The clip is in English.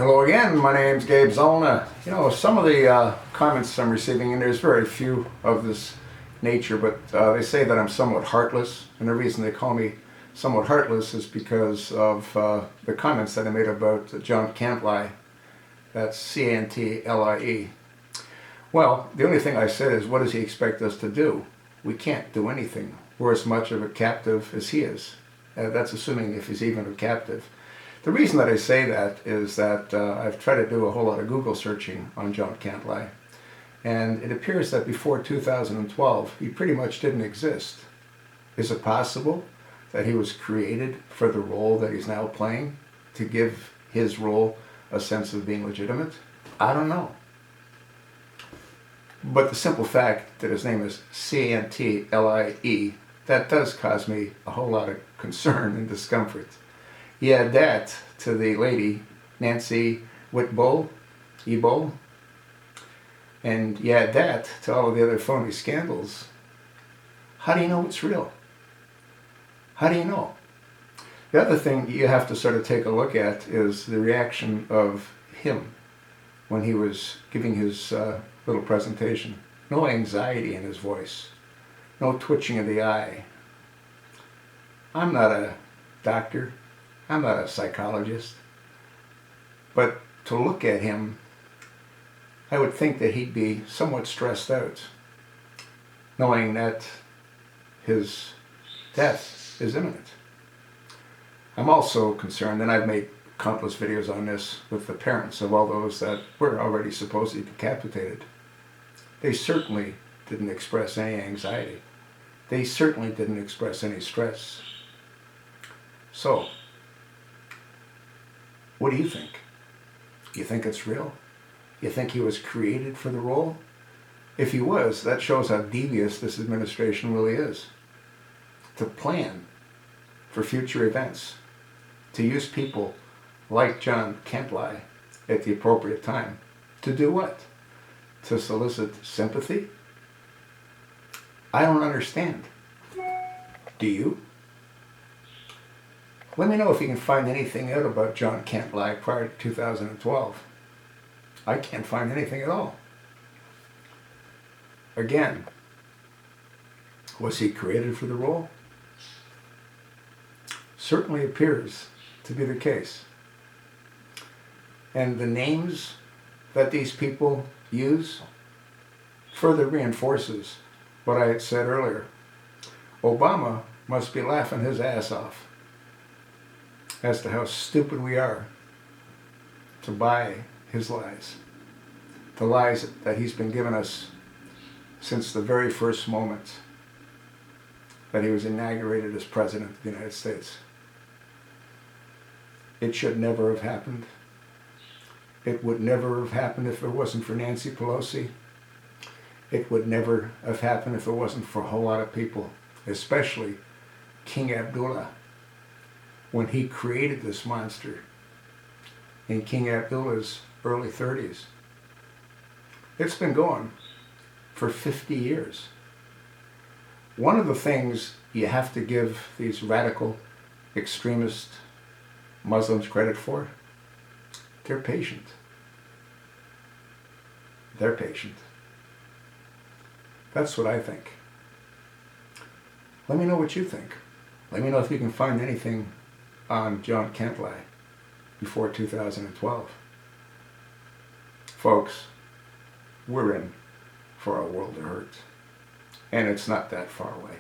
Hello again, my name's Gabe Zollner. You know, some of the comments I'm receiving, and there's very few of this nature, but they say that I'm somewhat heartless, and the reason they call me somewhat heartless is because of the comments that I made about John Cantlie. That's C-A-N-T-L-I-E. Well, the only thing I said is, what does he expect us to do? We can't do anything. We're as much of a captive as he is. That's assuming if he's even a captive. The reason that I say that is that I've tried to do a whole lot of Google searching on John Cantlie, and it appears that before 2012 he pretty much didn't exist. Is it possible that he was created for the role that he's now playing, to give his role a sense of being legitimate? I don't know. But the simple fact that his name is C-A-N-T-L-I-E, that does cause me a whole lot of concern and discomfort. You add that to the lady, Nancy Whitbull, Ebo, and you add that to all of the other phony scandals. How do you know it's real? How do you know? The other thing you have to sort of take a look at is the reaction of him when he was giving his little presentation. No anxiety in his voice, no twitching of the eye. I'm not a doctor. I'm not a psychologist, but to look at him, I would think that he'd be somewhat stressed out, knowing that his death is imminent. I'm also concerned, and I've made countless videos on this, with the parents of all those that were already supposedly decapitated. They certainly didn't express any anxiety. They certainly didn't express any stress. So, what do you think? You think it's real? You think he was created for the role? If he was, that shows how devious this administration really is. To plan for future events, to use people like John Cantlie at the appropriate time. To do what? To solicit sympathy? I don't understand. Do you? Let me know if you can find anything out about John Cantlie prior to 2012. I can't find anything at all. Again, was he created for the role? Certainly appears to be the case. And the names that these people use further reinforces what I had said earlier. Obama must be laughing his ass off as to how stupid we are to buy his lies. The lies that he's been giving us since the very first moment that he was inaugurated as President of the United States. It should never have happened. It would never have happened if it wasn't for Nancy Pelosi. It would never have happened if it wasn't for a whole lot of people, especially King Abdullah. When he created this monster in King Abdullah's early 30s. It's been going for 50 years. One of the things you have to give these radical extremist Muslims credit for, they're patient. They're patient. That's what I think. Let me know what you think. Let me know if you can find anything on John Cantlie before 2012. Folks, we're in for a world of hurt. And it's not that far away.